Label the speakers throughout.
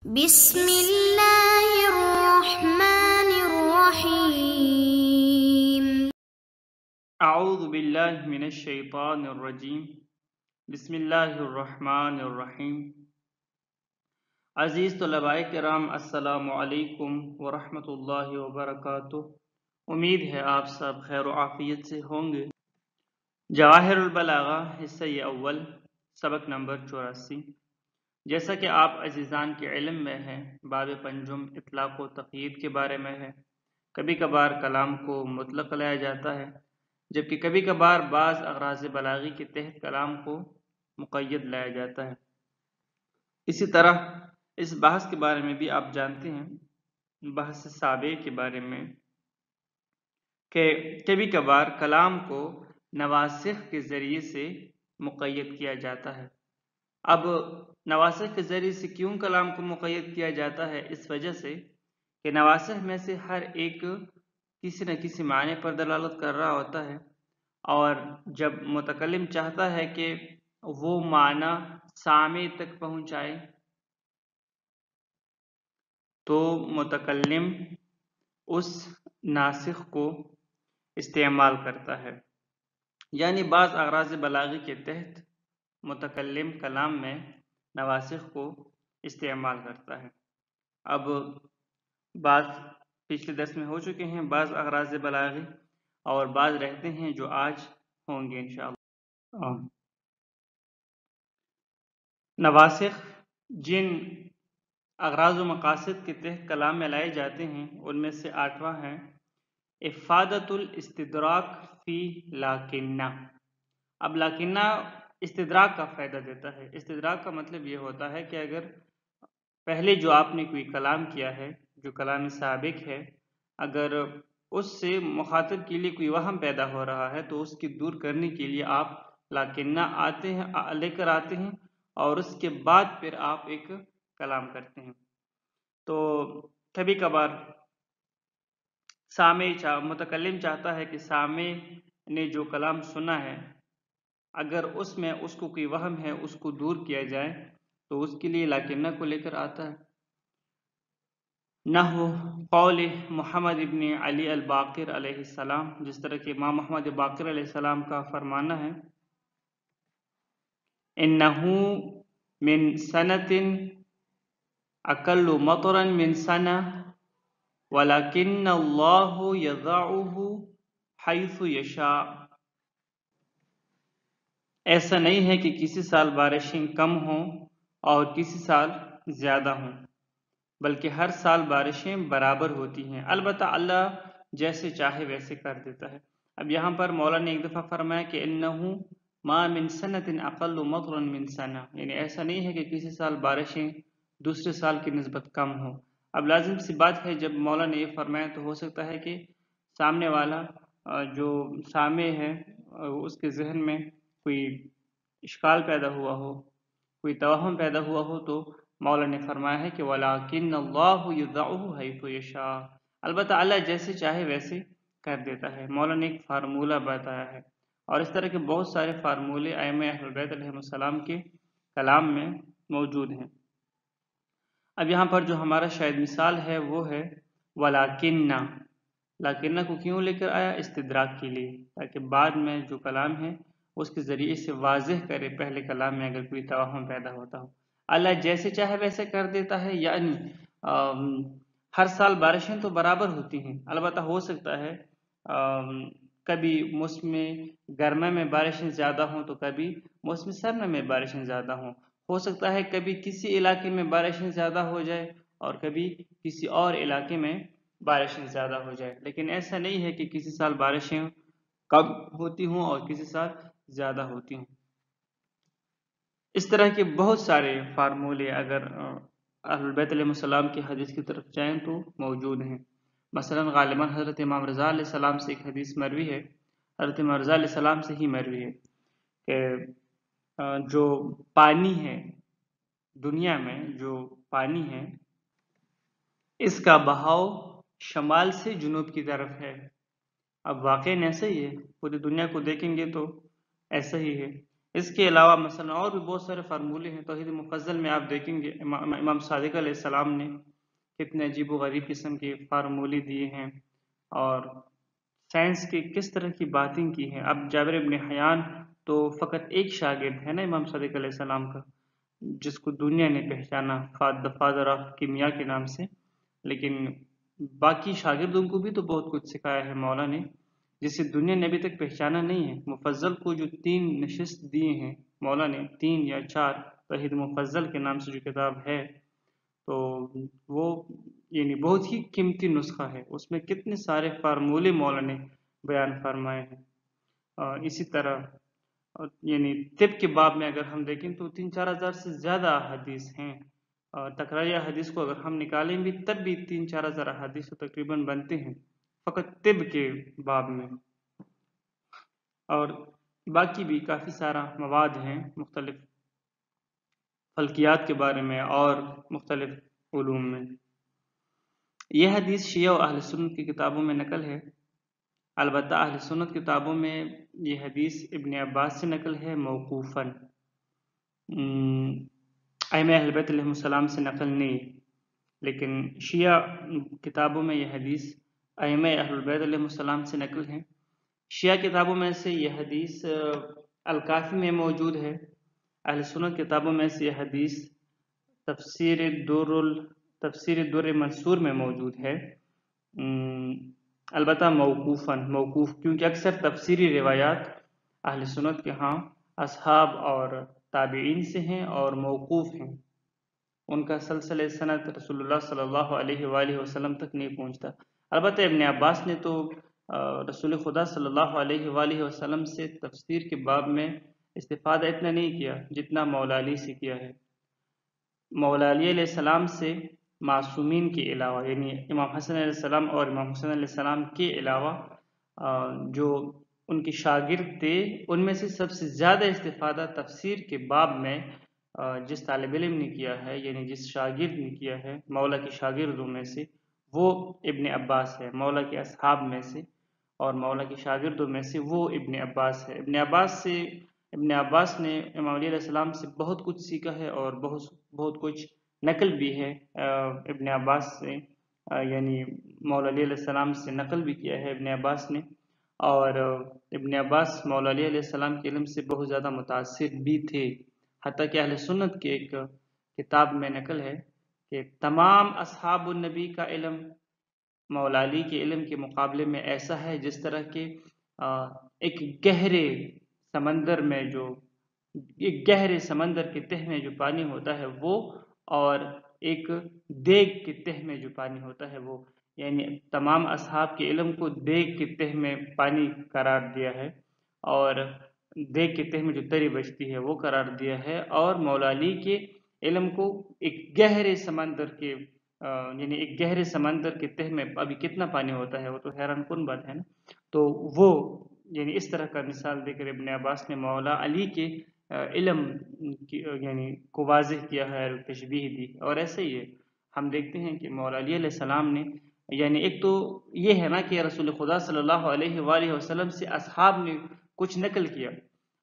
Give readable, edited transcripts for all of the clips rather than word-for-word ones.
Speaker 1: بسم اللہ الرحمن الرحیم۔
Speaker 2: اعوذ باللہ من الشیطان الرجیم، بسم اللہ الرحمن الرحیم۔ عزیز طلباء کرام، السلام علیکم ورحمۃ اللہ وبرکاتہ۔ امید ہے آپ سب خیر و عافیت سے ہوں گے۔ جواہر البلاغہ حصہ اول، سبق نمبر 84۔ جیسا کہ آپ عزیزان کے علم میں ہے، باب پنجم اطلاق و تقیید کے بارے میں ہے۔ کبھی کبھار کلام کو مطلق لایا جاتا ہے، جبکہ کبھی کبھار بعض اغراض بلاغی کے تحت کلام کو مقید لایا جاتا ہے۔ اسی طرح اس بحث کے بارے میں بھی آپ جانتے ہیں، بحث سابق کے بارے میں، کہ کبھی کبھار کلام کو نواسخ کے ذریعے سے مقید کیا جاتا ہے۔ اب نواسخ کے ذریعے سے کیوں کلام کو مقید کیا جاتا ہے؟ اس وجہ سے کہ نواسخ میں سے ہر ایک کسی نہ کسی معنی پر دلالت کر رہا ہوتا ہے، اور جب متکلم چاہتا ہے کہ وہ معنی سامع تک پہنچائے تو متکلم اس ناسخ کو استعمال کرتا ہے، یعنی بعض اغراض بلاغی کے تحت متکلم کلام میں نواسخ کو استعمال کرتا ہے۔ اب بعض پچھلے درس میں ہو چکے ہیں بعض اغراض بلاغی، اور بعض رہتے ہیں جو آج ہوں گے انشاءاللہ۔ نواسخ جن اغراض و مقاصد کے تحت کلام میں لائے جاتے ہیں ان میں سے 8واں ہے افادۃ الاستدراک فی لاکنہ۔ اب لاکنہ استدراک کا فائدہ دیتا ہے۔ استدراک کا مطلب یہ ہوتا ہے کہ اگر پہلے جو آپ نے کوئی کلام کیا ہے، جو کلام سابق ہے، اگر اس سے مخاطب کے لیے کوئی وہم پیدا ہو رہا ہے تو اس کی دور کرنے کے لیے آپ لاکنہ لے کر آتے ہیں، اور اس کے بعد پھر آپ ایک کلام کرتے ہیں۔ تو کبھی کبھار متکلم چاہتا ہے کہ سامع نے جو کلام سنا ہے، اگر اس میں اس کو کوئی وہم ہے اس کو دور کیا جائے تو اس کے لیے لاکنہ کو لے کر آتا ہے۔ نحو قول محمد ابن علی الباقر علیہ السلام، جس طرح کہ امام محمد باقر علیہ السلام کا فرمانا ہے انہو من سنۃ اقل مطرا من سنہ ولکن اللہ یضعہ حیث یشاء۔ ایسا نہیں ہے کہ کسی سال بارشیں کم ہوں اور کسی سال زیادہ ہوں، بلکہ ہر سال بارشیں برابر ہوتی ہیں، البتہ اللہ جیسے چاہے ویسے کر دیتا ہے۔ اب یہاں پر مولا نے ایک دفعہ فرمایا کہ انہو ما من سنۃ اقل مطرا من سنہ، یعنی ایسا نہیں ہے کہ کسی سال بارشیں دوسرے سال کی نسبت کم ہوں۔ اب لازم سی بات ہے، جب مولا نے یہ فرمایا تو ہو سکتا ہے کہ سامنے والا جو سامع ہے اس کے ذہن میں کوئی اشکال پیدا ہوا ہو، کوئی توہم پیدا ہوا ہو، تو مولا نے فرمایا ہے کہ وَلَٰكِنَّ اللَّهُ يُضَعُهُ حَيْثُ يَشَاءُ، البتہ اللہ جیسے چاہے ویسے کر دیتا ہے۔ مولا نے ایک فارمولہ بتایا ہے، اور اس طرح کے بہت سارے فارمولے ائمہ اہل بیت علیہ السلام کے کلام میں موجود ہیں۔ اب یہاں پر جو ہمارا شاید مثال ہے وہ ہے وَلَٰكِنَّ۔ لاکنہ کو کیوں لے کر آیا؟ استدراک کے لیے، تاکہ بعد میں جو کلام ہے اس کے ذریعے سے واضح کرے پہلے کلام میں اگر کوئی توہم پیدا ہوتا ہو۔ اللہ جیسے چاہے ویسے کر دیتا ہے، یعنی ہر سال بارشیں تو برابر ہوتی ہیں، البتہ ہو سکتا ہے کبھی موسم گرما میں بارشیں زیادہ ہوں تو کبھی موسم سرما میں بارشیں زیادہ ہوں۔ ہو سکتا ہے کبھی کسی علاقے میں بارشیں زیادہ ہو جائے اور کبھی کسی اور علاقے میں بارشیں زیادہ ہو جائے، لیکن ایسا نہیں ہے کہ کسی سال بارشیں کم ہوتی ہوں اور کسی سال زیادہ ہوتی ہوں۔ اس طرح کے بہت سارے فارمولے اگر اہل بیت علیہ السلام کی حدیث کی طرف جائیں تو موجود ہیں۔ مثلا غالباً حضرت امام رضا علیہ السلام سے ایک حدیث مروی ہے، حضرت امام رضا علیہ السلام سے ہی مروی ہے کہ جو پانی ہے دنیا میں، جو پانی ہے اس کا بہاؤ شمال سے جنوب کی طرف ہے۔ اب واقعاً ایسا ہی ہے، پوری دنیا کو دیکھیں گے تو ایسا ہی ہے۔ اس کے علاوہ مثلا اور بھی بہت سارے فارمولے ہیں. توحید مفضل میں آپ دیکھیں گے امام صادق علیہ السلام نے کتنے عجیب و غریب قسم کے فارمولے دیے ہیں اور سائنس کی کس طرح کی باتیں کی ہیں. اب جابر ابن حیان تو فقط ایک شاگرد ہے نا امام صادق علیہ السلام کا، جس کو دنیا نے پہچانا فادر آف کیمیا کے نام سے، لیکن باقی شاگردوں کو بھی تو بہت کچھ سکھایا ہے مولا نے، جسے دنیا نے ابھی تک پہچانا نہیں ہے. مفضل کو جو 3 نشست دیے ہیں مولا نے، 3 یا 4، توحید مفضل کے نام سے جو کتاب ہے، تو وہ یعنی بہت ہی قیمتی نسخہ ہے. اس میں کتنے سارے فارمولے مولا نے بیان فرمائے ہیں. اسی طرح یعنی طب کے باب میں اگر ہم دیکھیں تو 3-4 ہزار سے زیادہ احادیث ہیں. تکراری احادیث کو اگر ہم نکالیں بھی تب بھی 3-4 ہزار احادیث تقریباً بنتے ہیں فقط طب کے باب میں. اور باقی بھی کافی سارا مواد ہیں مختلف فلکیات کے بارے میں اور مختلف علوم میں. یہ حدیث شیعہ و اہل سنت کی کتابوں میں نقل ہے. البتہ اہل سنت کتابوں میں یہ حدیث ابن عباس سے نقل ہے موقوفاً، ائمہ اہل بیت علیہ السلام سے نقل نہیں. لیکن شیعہ کتابوں میں یہ حدیث ائمہ اہل بیت علیہ السلام سے نقل ہے. شیعہ کتابوں میں سے یہ حدیث الکافی میں موجود ہے. اہل سنت کتابوں میں سے یہ حدیث تفسیر در منصور میں موجود ہے. البتہ موقوف کیونکہ اکثر تفسیری روایات اہل سنت کے ہاں اصحاب اور تابعین سے ہیں اور موقوف ہیں. ان کا سلسلہ سند رسول اللہ صلی اللہ علیہ وآلہ وسلم تک نہیں پہنچتا. البتہ ابن عباس نے تو رسول خدا صلی اللہ علیہ وآلہ وسلم سے تفسیر کے باب میں استفادہ اتنا نہیں کیا جتنا مولا علی سے کیا ہے. مولا علی علیہ السلام سے معصومین کے علاوہ یعنی امام حسن علیہ السلام اور امام حسین علیہ السلام کے علاوہ جو ان کے شاگرد تھے ان میں سے سب سے زیادہ استفادہ تفسیر کے باب میں جس طالب علم نے کیا ہے یعنی جس شاگرد نے کیا ہے مولا کے شاگردوں میں سے، وہ ابن عباس ہے. مولا کے اصحاب میں سے اور مولا کے شاگردوں میں سے وہ ابن عباس ہے. ابن عباس نے امام علی علیہ السلام سے بہت کچھ سیکھا ہے اور بہت کچھ نقل بھی ہے ابن عباس سے، یعنی مولا علی علیہ السلام سے نقل بھی کیا ہے ابن عباس نے. اور ابن عباس مولا علی علیہ السلام کے علم سے بہت زیادہ متاثر بھی تھے. حتیٰ کہ اہل سنت کے ایک کتاب میں نقل ہے کہ تمام اصحاب النبی کا علم مولا علی کے علم کے مقابلے میں ایسا ہے جس طرح کے ایک گہرے سمندر کے تہ میں جو پانی ہوتا ہے وہ، اور ایک دیگ کے تہ میں جو پانی ہوتا ہے وہ، یعنی تمام اصحاب کے علم کو دیگ کے تہ میں پانی قرار دیا ہے اور دیگ کے تہ میں جو تری بچتی ہے وہ قرار دیا ہے، اور مولا علی کے علم کو ایک گہرے سمندر کے تہ میں ابھی کتنا پانی ہوتا ہے وہ تو حیران کن بات ہے نا. تو وہ یعنی اس طرح کا مثال دے کر ابن عباس نے مولا علی کے علم یعنی کو واضح کیا ہے اور تشبیہ دی. اور ایسے ہی ہے ہم دیکھتے ہیں کہ مولا علی علیہ السلام نے یعنی ایک تو یہ ہے نا کہ رسول خدا صلی اللہ علیہ وآلہ وسلم سے اصحاب نے کچھ نقل کیا.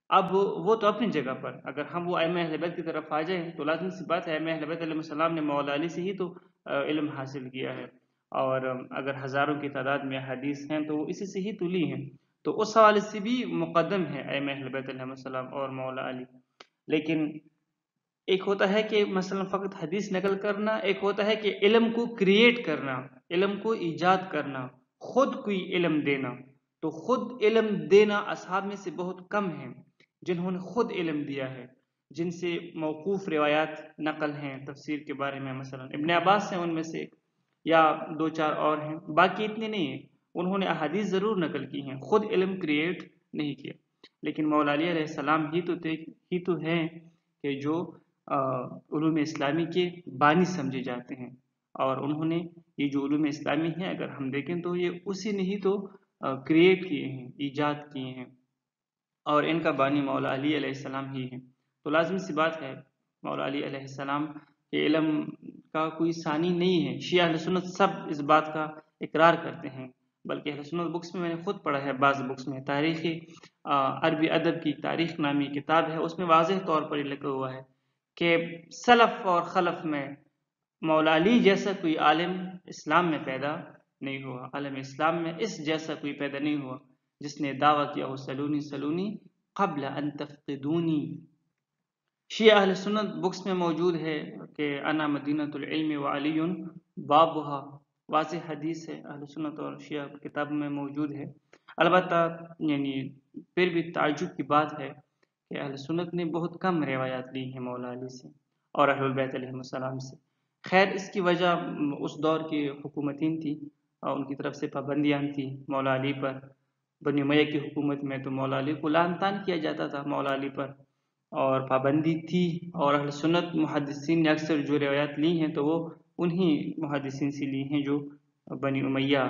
Speaker 2: اب وہ تو اپنی جگہ پر، اگر ہم وہ ائمہ اہل بیت کی طرف آ جائیں تو لازم سی بات ہے ائمہ اہل بیت علیہ السلام نے مولا علی سے ہی تو علم حاصل کیا ہے، اور اگر ہزاروں کی تعداد میں حدیث ہیں تو وہ اسی سے ہی تلی ہیں، تو اس حوالے سے بھی مقدم ہے ائمہ اہل بیت علیہ السلام اور مولا علی. لیکن ایک ہوتا ہے کہ مثلا فقط حدیث نقل کرنا، ایک ہوتا ہے کہ علم کو کریٹ کرنا، علم کو ایجاد کرنا، خود کوئی علم دینا. تو خود علم دینا اصحاب میں سے بہت کم ہیں جنہوں نے خود علم دیا ہے، جن سے موقوف روایات نقل ہیں تفسیر کے بارے میں. مثلا ابن عباس ہیں ان میں سے یا 2-4 اور ہیں، باقی اتنے نہیں ہیں. انہوں نے احادیث ضرور نقل کی ہیں، خود علم کریٹ نہیں کیا. لیکن مولا علی علیہ السلام ہی تو ہیں کہ جو علوم اسلامی کے بانی سمجھے جاتے ہیں، اور انہوں نے یہ جو علوم اسلامی ہیں اگر ہم دیکھیں تو یہ اسی نے ہی تو کریٹ کیے ہیں، ایجاد کیے ہیں، اور ان کا بانی مولا علی علیہ السلام ہی ہیں. تو لازم سی بات ہے مولا علی علیہ السلام کے علم کا کوئی ثانی نہیں ہے. شیعہ اہل سنت سب اس بات کا اقرار کرتے ہیں، بلکہ اہل سنت بکس میں نے خود پڑھا ہے، بعض بکس میں تاریخ عربی ادب کی تاریخ نامی کتاب ہے، اس میں واضح طور پر یہ لکھا ہوا ہے کہ سلف اور خلف میں مولا علی جیسا کوئی عالم اسلام میں پیدا نہیں ہوا، عالم اسلام میں اس جیسا کوئی پیدا نہیں ہوا جس نے دعویٰ کیا ہو سلونی سلونی قبل ان تفقدونی۔ شیعہ اہل سنت بکس میں موجود ہے کہ انا مدینۃ العلم وعلی بابھا، واضح حدیث ہے، اہل سنت اور شیعہ کتاب میں موجود ہے۔ البتہ یعنی پھر بھی تعجب کی بات ہے کہ اہل سنت نے بہت کم روایات لی ہیں مولا علی سے اور اہل البیت علیہم السلام سے۔ خیر اس کی وجہ اس دور کی حکومتیں تھی اور ان کی طرف سے پابندیاں تھیں مولا علی پر۔ بنی امیہ کی حکومت میں تو مولا علی کو لعن طعن کیا جاتا تھا مولا علی پر، اور پابندی تھی، اور اہل سنت محدثین نے اکثر جو روایات لی ہیں تو وہ انہی محدثین سے لی ہیں جو بنی امیہ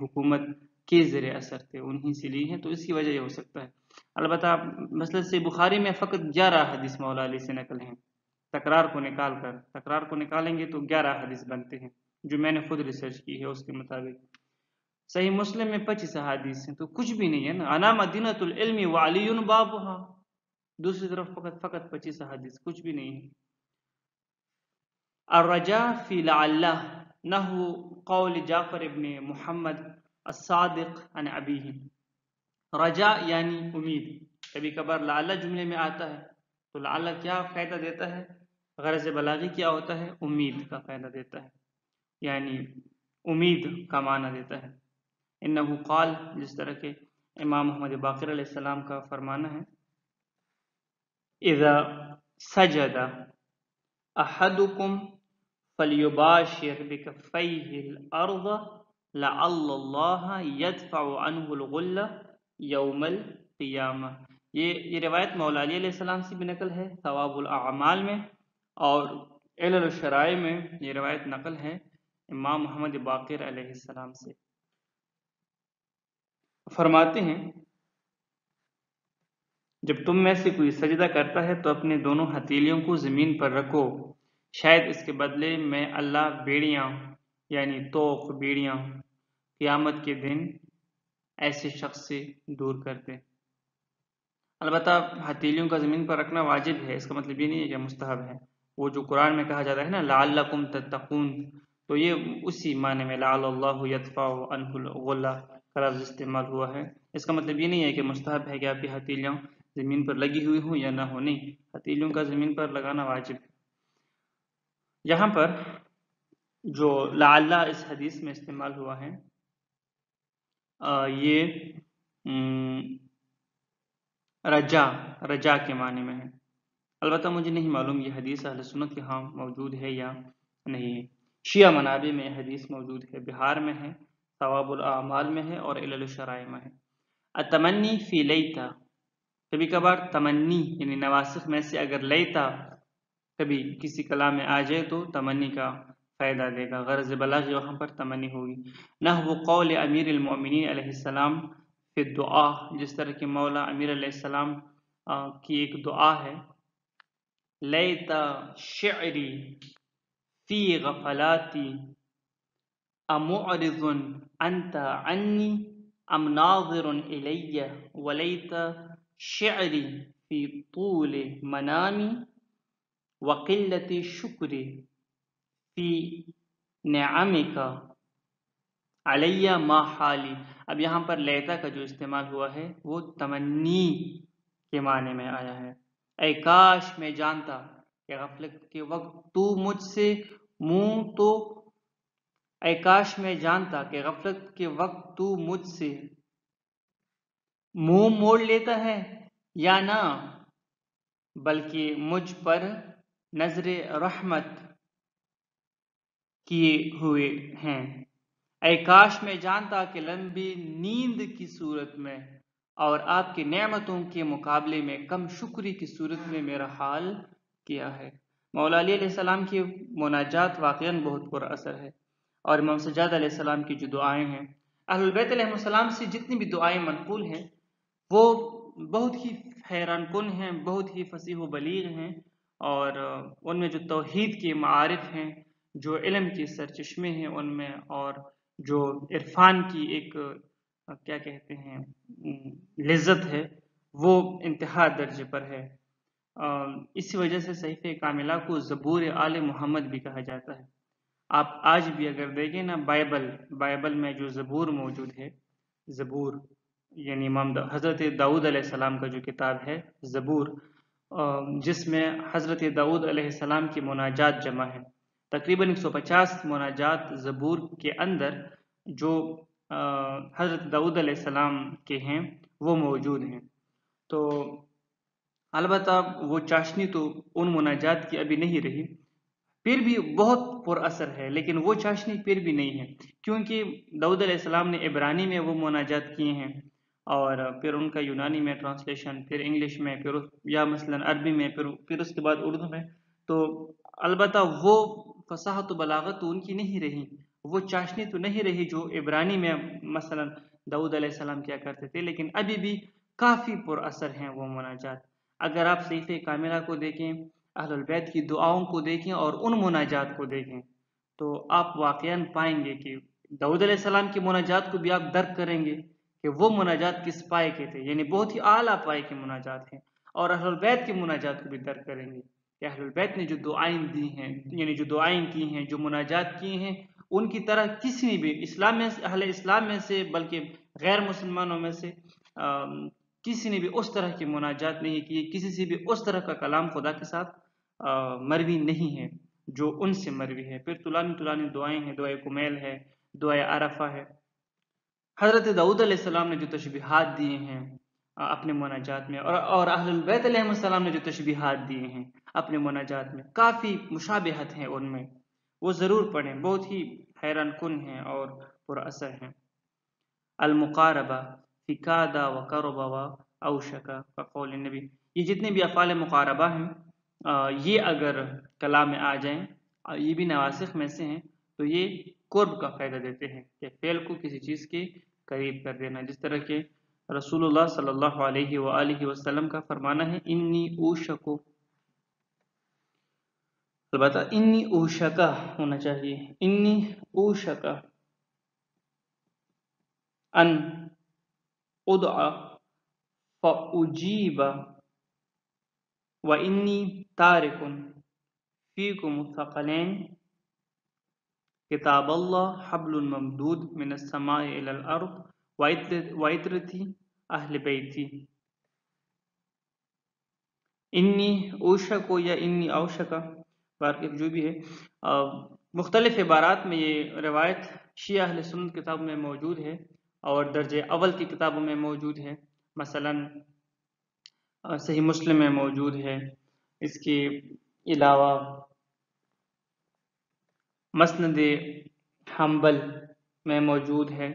Speaker 2: حکومت کے زیر اثر تھے، انہی سے لی ہیں، تو اس کی وجہ یہ ہو سکتا ہے۔ البتہ مسلسل سے بخاری میں فقط 11 حدیث مولا علی سے نقل ہیں، تکرار کو نکالیں گے تو 11 حدیث بنتے ہیں جو میں نے خود ریسرچ کی ہے اس کے مطابق۔ صحیح مسلم میں 25 احادیث ہیں، تو کچھ بھی نہیں ہے نا، انا مدینۃ العلم وعلی بابھا، دوسری طرف فقط 25 احادیث، کچھ بھی نہیں ہے۔ الرجاء فی لعلہ نحو قول جعفر ابن محمد الصادق عن ابیہ، رجاء یعنی امید، کبھی کبھار لعلہ جملے میں آتا ہے تو لعلہ کیا فائدہ دیتا ہے، غرض بلاغی کیا ہوتا ہے، امید کا فائدہ دیتا ہے، یعنی امید کا معنی دیتا ہے۔ انہو قال، جس طرح کہ امام محمد باقر علیہ السلام کا فرمانا ہے، اذا سجد احدکم فلیباشر بکفیہ الارض لعل اللہ یدفع عنہ الغل یوم القیامہ۔ یہ روایت مولا علی علیہ السلام سے بھی نقل ہے ثواب الاعمال میں، اور علل الشرائع میں یہ روایت نقل ہے امام محمد باقر علیہ السلام سے۔ فرماتے ہیں جب تم میں سے کوئی سجدہ کرتا ہے تو اپنے دونوں ہتھیلیوں کو زمین پر رکھو، شاید اس کے بدلے میں اللہ بیڑیاں یعنی توق بیڑیاں قیامت کے دن ایسے شخص سے دور کر دے۔ البتہ ہتھیلیوں کا زمین پر رکھنا واجب ہے، اس کا مطلب یہ نہیں ہے کہ مستحب ہے۔ وہ جو قرآن میں کہا جاتا ہے نا لعلکم تتقون، تو یہ اسی معنی میں لعل اللہ یدفع عنہ الغل کا لفظ استعمال ہوا ہے۔ اس کا مطلب یہ نہیں ہے کہ مستحب ہے کہ آپ کی ہتھیلیاں زمین پر لگی ہوئی ہوں یا نہ ہو، نہیں، ہتھیلیوں کا زمین پر لگانا واجب ہے۔ یہاں پر جو لعلہ اس حدیث میں استعمال ہوا ہے یہ رجا کے معنی میں ہے۔ البتہ مجھے نہیں معلوم یہ حدیث اہل سنت کے ہاں موجود ہے یا نہیں ہے۔ شیعہ منابع میں یہ حدیث موجود ہے، بہار میں ہے، ثواب الاعمال میں ہے اور علل الشرائع میں ہے۔ التمنی فی لیتا، کبھی کبھار تمنی یعنی نواسخ میں سے اگر لیتا کبھی کسی کلام میں آ جائے تو تمنی کا فائدہ دے گا، غرض بلاغی وہاں پر تمنی ہوگی۔ نحو قول امیر المؤمنین علیہ السلام فی الدعاء، جس طرح کہ مولا امیر علیہ السلام کی ایک دعا ہے، لیت شعری فی غفلاتی امعرض انت عنی ام ناظر الی ولیت شعری فی طول منامی وقلت شکری فی نعمک علی ما حالی۔ اب یہاں پر لیتا کا جو استعمال ہوا ہے وہ تمنی کے معنی میں آیا ہے۔ اے کاش میں جانتا کہ غفلت کے وقت تو مجھ سے منہ تو اے کاش میں جانتا کہ غفلت کے وقت تو مجھ سے منہ موڑ لیتا ہے یا نہ، بلکہ مجھ پر نظر رحمت کیے ہوئے ہیں۔ اے کاش میں جانتا کہ لمبی نیند کی صورت میں اور آپ کی نعمتوں کے مقابلے میں کم شکری کی صورت میں میرا حال کیا ہے۔ مولا علی علیہ السلام کی مناجات واقعاً بہت پر اثر ہے، اور امام سجاد علیہ السلام کی جو دعائیں ہیں، اہل البیت علیہ السلام سے جتنی بھی دعائیں منقول ہیں وہ بہت ہی حیران کن ہیں، بہت ہی فصیح و بلیغ ہیں، اور ان میں جو توحید کے معارف ہیں، جو علم کے سرچشمے ہیں ان میں، اور جو عرفان کی ایک کیا کہتے ہیں لذت ہے وہ انتہا درجے پر ہے۔ اسی وجہ سے صحیفہ کاملہ کو زبور آل محمد بھی کہا جاتا ہے۔ آپ آج بھی اگر دیکھیں نا بائبل میں جو زبور موجود ہے، زبور یعنی حضرت داؤد علیہ السلام کا جو کتاب ہے زبور، جس میں حضرت داؤد علیہ السلام کی مناجات جمع ہے، تقریباً 150 مناجات زبور کے اندر جو حضرت داؤد علیہ السلام کے ہیں وہ موجود ہیں۔ تو البتہ وہ چاشنی تو ان مناجات کی ابھی نہیں رہی، پھر بھی بہت پر اثر ہے، لیکن وہ چاشنی پھر بھی نہیں ہے، کیونکہ داؤد علیہ السلام نے عبرانی میں وہ مناجات کیے ہیں، اور پھر ان کا یونانی میں ٹرانسلیشن، پھر انگلش میں، پھر یا مثلا عربی میں، پھر اس کے بعد اردو میں۔ تو البتہ وہ فصاحت و بلاغت تو ان کی نہیں رہی، وہ چاشنی تو نہیں رہی جو عبرانی میں مثلا داؤد علیہ السلام کیا کرتے تھے، لیکن ابھی بھی کافی پر اثر ہیں وہ مناجات۔ اگر آپ صحیفہ کاملہ کو دیکھیں، اہل البیت کی دعاؤں کو دیکھیں اور ان مناجات کو دیکھیں، تو آپ واقعاً پائیں گے کہ داؤد علیہ السلام کی مناجات کو بھی آپ درک کریں گے کہ وہ مناجات کس پائے کے تھے، یعنی بہت ہی اعلیٰ پائے کے مناجات ہیں، اور اہل البیت کی مناجات کو بھی درک کریں گے کہ اہل البیت نے جو دعائیں دی ہیں، یعنی جو دعائیں کی ہیں، جو مناجات کی ہیں، ان کی طرح کسی نے بھی اہل اسلام میں سے، بلکہ غیر مسلمانوں میں سے کسی نے بھی اس طرح کی مناجات نہیں کی، کسی سے بھی اس طرح کا کلام خدا کے ساتھ مروی نہیں ہے جو ان سے مروی ہے۔ پھر طولانی دعائیں ہیں، دعائے کمیل ہے، دعائے عرفہ ہے۔ حضرت داؤد علیہ السلام نے جو تشبیہات دیے ہیں اپنے مناجات میں، اور اہل البیت علیہ السلام نے جو تشبیہات دیے ہیں اپنے مناجات میں، کافی مشابہت ہیں ان میں، وہ ضرور پڑھیں، بہت ہی حیران کن ہیں اور پر اثر ہیں۔ المقاربہ فی کادا و قربا و اوشکا فقول النبی، یہ جتنے بھی افعال مقاربہ ہیں یہ اگر کلام میں آ جائیں، یہ بھی نواسخ میں سے ہیں، تو یہ قرب کا فائدہ دیتے ہیں کہ فعل کو کسی چیز کے قریب کر دینا، جس طرح کہ رسول اللہ صلی اللہ علیہ وآلہ وسلم کا فرمانا ہے انی اوشکو، البتہ انی اوشکا ہونا چاہیے، انی اوشکا ان ادعا فاجیب وانی تارک فیکم الثقلین کتاب اللہ حبل ممدود من السماء الى الارض وعطرتی اہل بیتی۔ انی اوشکو یا انی اوشکا، جو بھی ہے، مختلف عبارات میں یہ روایت شیعہ اہل سنت کتاب میں موجود ہے اور درجہ اول کی کتابوں میں موجود ہے، مثلا صحیح مسلم میں موجود ہے، اس کے علاوہ مسند حنبل میں موجود ہے،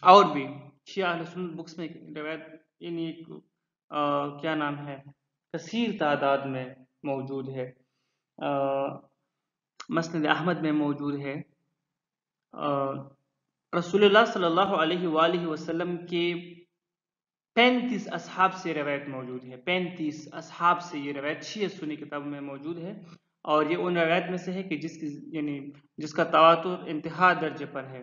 Speaker 2: اور بھی شیعہ اہل سنت بکس میں روایت یعنی کیا نام ہے کثیر تعداد میں موجود ہے، مسند احمد میں موجود ہے، رسول اللہ صلی اللہ علیہ وآلہ وسلم کے 35 اصحاب سے روایت موجود ہے، 35 اصحاب سے یہ روایت شیعہ سنی کتابوں میں موجود ہے، اور یہ ان روایت میں سے ہے کہ جس کا تواتر انتہا درجے پر ہے،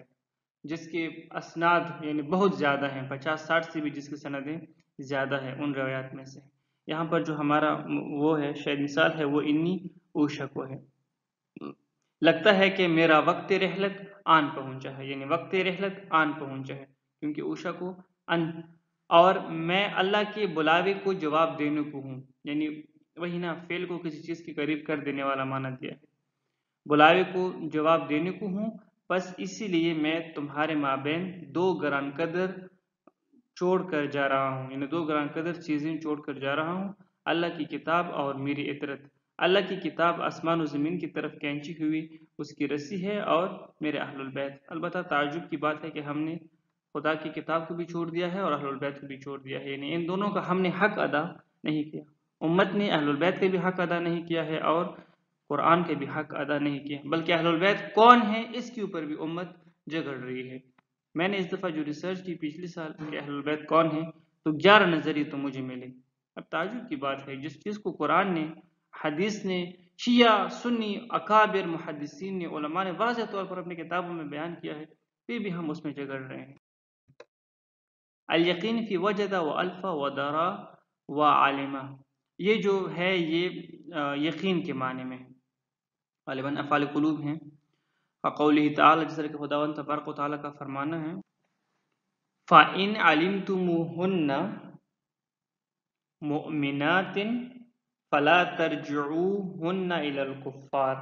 Speaker 2: جس کے اسناد یعنی بہت زیادہ ہیں، 50-60 سے بھی جس کی سندیں زیادہ ہیں ان روایات میں سے۔ یہاں پر جو ہمارا وہ ہے شاید مثال ہے وہ انی اوشکو ہے، لگتا ہے کہ میرا وقت رحلت آن پہنچا ہے، یعنی وقت رحلت آن پہنچا ہے، کیونکہ اوشکو ان، اور میں اللہ کے بلاوے کو جواب دینے کو ہوں، یعنی وہی نا فعل کو کسی چیز کے قریب کر دینے والا معنی دیا ہے، بلاوے کو جواب دینے کو ہوں، بس اسی لیے میں تمہارے مابین 2 گران قدر چھوڑ کر جا رہا ہوں، یعنی 2 گران قدر چیزیں چھوڑ کر جا رہا ہوں، اللہ کی کتاب اور میری اطرت۔ اللہ کی کتاب آسمان و زمین کی طرف کھینچی ہوئی اس کی رسی ہے، اور میرے اہل البیت۔ البتہ تعجب کی بات ہے کہ ہم نے خدا کی کتاب کو بھی چھوڑ دیا ہے اور اہل البیت کو بھی چھوڑ دیا ہے، یعنی ان دونوں کا ہم نے حق ادا نہیں کیا، امت نے اہل البیت کا بھی حق ادا نہیں کیا ہے اور قرآن کے بھی حق ادا نہیں کیا، بلکہ اہل البیت کون ہیں اس کے اوپر بھی امت جھگڑ رہی ہے۔ میں نے اس دفعہ جو ریسرچ کی پچھلی سال کہ اہل البیت کون ہیں، تو 11 نظریے تو مجھے ملے۔ اب تعجب کی بات ہے، جس چیز کو قرآن نے، حدیث نے، شیعہ سنی اکابر محدثین نے، علماء نے واضح طور پر اپنی کتابوں میں بیان کیا ہے، پھر بھی ہم اس میں جھگڑ رہے ہیں۔ الیقین فی وجد و الفا و درا و عالمہ، یہ جو ہے یہ یقین کے معنی میں غالباً افعال قلوب ہیں. قوله تعالی، جس طرح کہ خداوند تبارک و تعالیٰ کا فرمانا ہے فَإِنْ عَلِمْتُمُوهُنَّ مُؤْمِنَاتٍ فَلَا تَرْجِعُوهُنَّ إِلَى الْكُفَّارِ،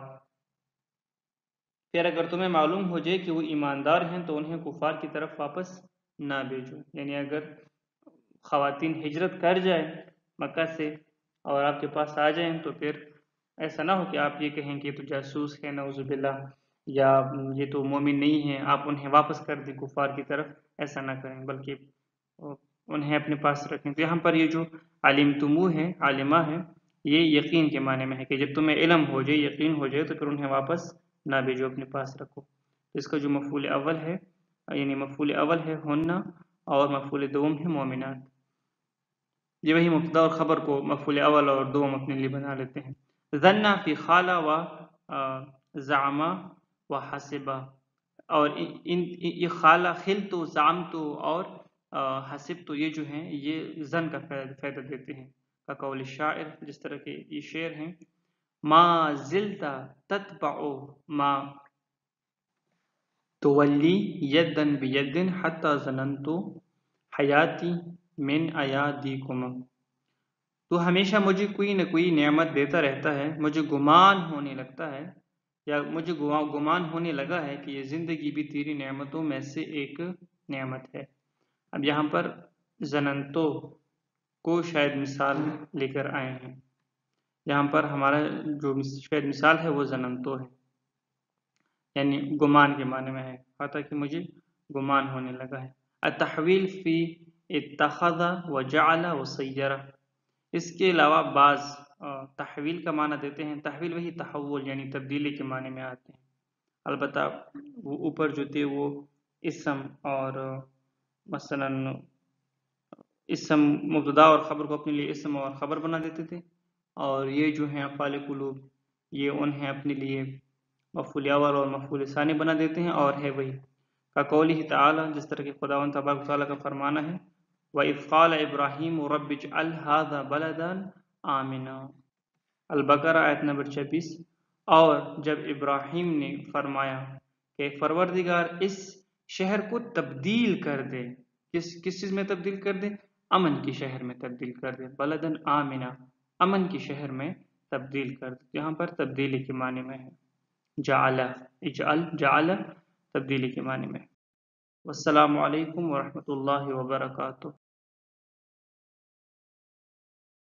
Speaker 2: پھر اگر تمہیں معلوم ہو جائے کہ وہ ایماندار ہیں تو انہیں کفار کی طرف واپس نہ بھیجو. یعنی اگر خواتین ہجرت کر جائیں مکہ سے اور آپ کے پاس آ جائیں تو پھر ایسا نہ ہو کہ آپ یہ کہیں کہ یہ تو جاسوس ہے نعوذ باللہ، یا یہ تو مومن نہیں ہے، آپ انہیں واپس کر دیں کفار کی طرف. ایسا نہ کریں بلکہ انہیں اپنے پاس رکھیں. تو یہاں پر یہ جو علمتمو ہے، عالمہ ہے، یہ یقین کے معنی میں ہے کہ جب تمہیں علم ہو جائے، یقین ہو جائے تو پھر انہیں واپس نہ بھیجو، اپنے پاس رکھو. اس کا جو مفعول اول ہے، یعنی مفعول اول ہے ہننا اور مفعول دوم ہے مومنات. یہ وہی مبتدا اور خبر کو مفعول اول اور دوم اپنے لیے بنا لیتے ہیں. ظن فی خالہ و زعما و حسبہ، اور یہ خالہ، خلتو، زعمتو اور حسب تو یہ جو ہیں یہ ظن کا فائدہ دیتے ہیں. کا قول شاعر، جس طرح کے یہ شعر ہیں ما زلتا تتبع ما تولی یدن بیدن حتی ظننتو حیاتی من ایادیکم، تو ہمیشہ مجھے کوئی نہ کوئی نعمت دیتا رہتا ہے، مجھے گمان ہونے لگتا ہے یا مجھے گمان ہونے لگا ہے کہ یہ زندگی بھی تیری نعمتوں میں سے ایک نعمت ہے. اب یہاں پر ظننتو کو شاید مثال لے کر آئے ہیں. یہاں پر ہمارا جو شاید مثال ہے وہ ظننتو ہے، یعنی گمان کے معنی میں ہے، حتیٰ کہ مجھے گمان ہونے لگا ہے. التحویل فی اتخذ و جعل و سیرہ، اس کے علاوہ بعض تحویل کا معنی دیتے ہیں. تحویل وہی تحول یعنی تبدیلی کے معنی میں آتے ہیں. البتہ وہ اوپر جو تھے وہ اسم اور مثلا اسم مبتدا اور خبر کو اپنے لیے اسم اور خبر بنا دیتے تھے، اور یہ جو ہیں افعال قلوب یہ انہیں اپنے لیے مفعول اول اور مفعول ثانی بنا دیتے ہیں، اور ہے وہی کا قولہ تعالی، جس طرح کہ خداوند تبارک و تعالیٰ کا فرمانا ہے وَإِذْ قَالَ إِبْرَاهِيمُ رَبِّ اجْعَلْ هَٰذَا بَلَدًا آمِنًا، البقرہ آیت نمبر 26. اور جب ابراہیم نے فرمایا کہ پروردگار اس شہر کو تبدیل کر دے، کس چیز میں تبدیل کر دے؟ امن کی شہر میں تبدیل کر دے. بلدن آمنا، امن کی شہر میں تبدیل کر دے. یہاں پر تبدیلی کے معنی میں ہے. جعل، اجعل، جعل تبدیلی کے معنی میں. والسلام علیکم ورحمۃ اللہ وبرکاتہ.